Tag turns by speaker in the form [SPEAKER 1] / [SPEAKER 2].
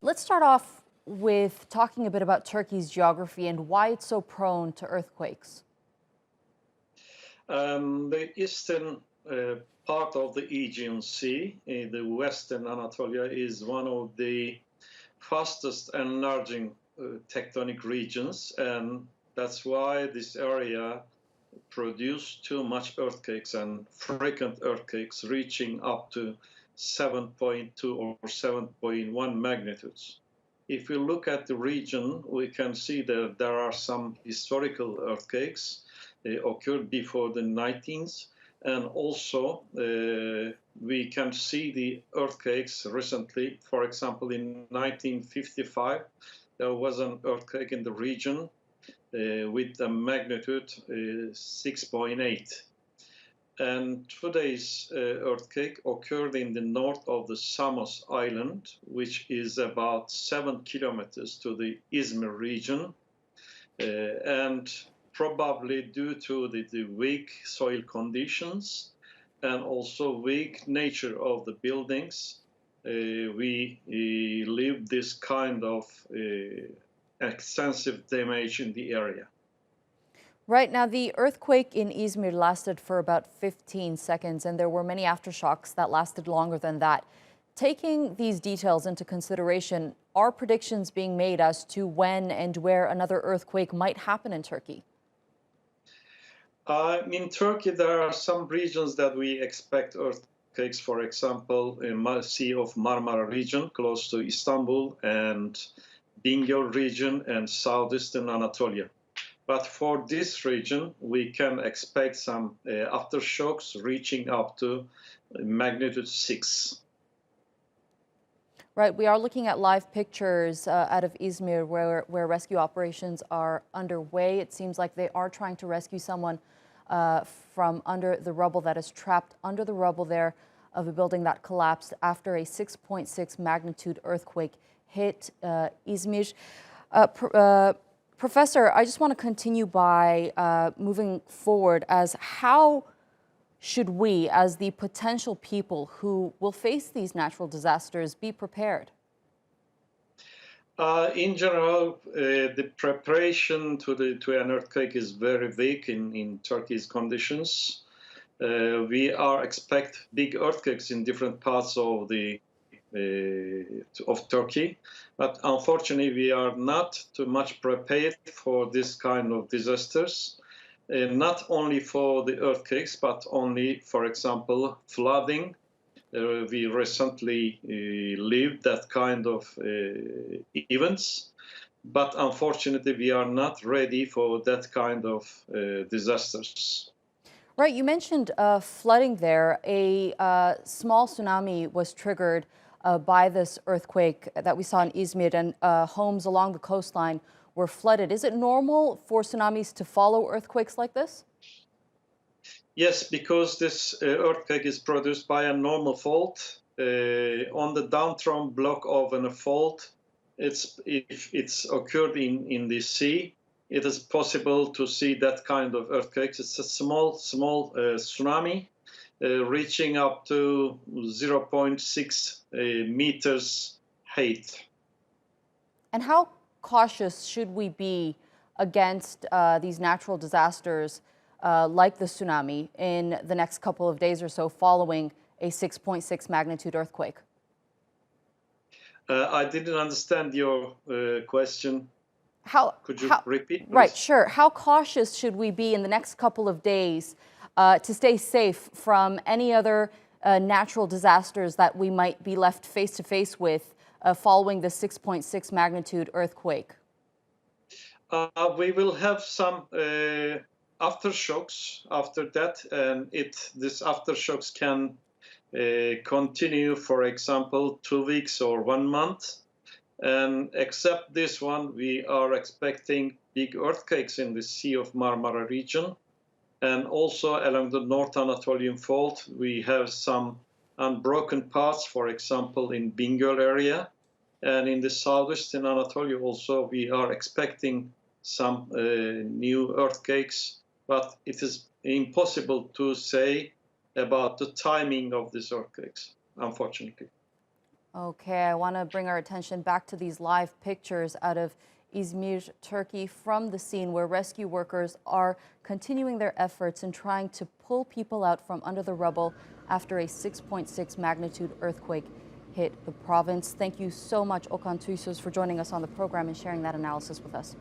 [SPEAKER 1] Let's start off with talking a bit about Turkey's geography and why it's so prone to earthquakes.
[SPEAKER 2] The eastern part of the Aegean Sea, the western Anatolia, is one of the fastest enlarging tectonic regions, and that's why this area produced too much earthquakes and frequent earthquakes reaching up to 7.2 or 7.1 magnitudes. If we look at the region, we can see that there are some historical earthquakes. They occurred before the 19th, and also we can see the earthquakes recently. For example, in 1955, there was an earthquake in the region with a magnitude 6.8. And today's earthquake occurred in the north of the Samos Island, which is about 7 kilometers to the Izmir region. And probably due to the weak soil conditions and also weak nature of the buildings, we leave this kind of extensive damage in the area.
[SPEAKER 1] Right now, the earthquake in Izmir lasted for about 15 seconds, and there were many aftershocks that lasted longer than that. Taking these details into consideration, are predictions being made as to when and where another earthquake might happen in Turkey?
[SPEAKER 2] In Turkey, there are some regions that we expect earthquakes, for example, in the Sea of Marmara region, close to Istanbul, and Bingöl region and southeastern Anatolia. But for this region, we can expect some aftershocks reaching up to magnitude 6.
[SPEAKER 1] Right, we are looking at live pictures out of Izmir where rescue operations are underway. It seems like they are trying to rescue someone from under the rubble that is trapped under the rubble there of a building that collapsed after a 6.6 magnitude earthquake hit Izmir. Professor, I just want to continue by moving forward as how should we, as the potential people who will face these natural disasters, be prepared?
[SPEAKER 2] In general, the preparation to an earthquake is very weak in Turkey's conditions. We are expect big earthquakes in different parts of Turkey, but unfortunately we are not too much prepared for this kind of disasters. Not only for the earthquakes, but only, for example, flooding. We recently lived that kind of events, but unfortunately we are not ready for that kind of disasters.
[SPEAKER 1] Right, you mentioned flooding there. A small tsunami was triggered by this earthquake that we saw in Izmir, and homes along the coastline were flooded. Is it normal for tsunamis to follow earthquakes like this?
[SPEAKER 2] Yes, because this earthquake is produced by a normal fault. On the downthrown block of a fault, if it's occurred in the sea, it is possible to see that kind of earthquakes. It's a small tsunami reaching up to 0.6 meters height.
[SPEAKER 1] And how cautious should we be against these natural disasters like the tsunami in the next couple of days or so following a 6.6 magnitude earthquake?
[SPEAKER 2] I didn't understand your question. Could you repeat, please?
[SPEAKER 1] Right, sure. How cautious should we be in the next couple of days to stay safe from any other natural disasters that we might be left face to face with following the 6.6 magnitude earthquake?
[SPEAKER 2] We will have some aftershocks after that, and these aftershocks can continue, for example, 2 weeks or 1 month. And except this one, we are expecting big earthquakes in the Sea of Marmara region. And also along the North Anatolian fault, we have some unbroken parts, for example, in Bingöl area. And in the southeastern Anatolia also, we are expecting some new earthquakes, but it is impossible to say about the timing of these earthquakes, unfortunately.
[SPEAKER 1] Okay, I want to bring our attention back to these live pictures out of Izmir, Turkey, from the scene where rescue workers are continuing their efforts in trying to pull people out from under the rubble after a 6.6 magnitude earthquake hit the province. Thank you so much, Okan Tuysuz, for joining us on the program and sharing that analysis with us.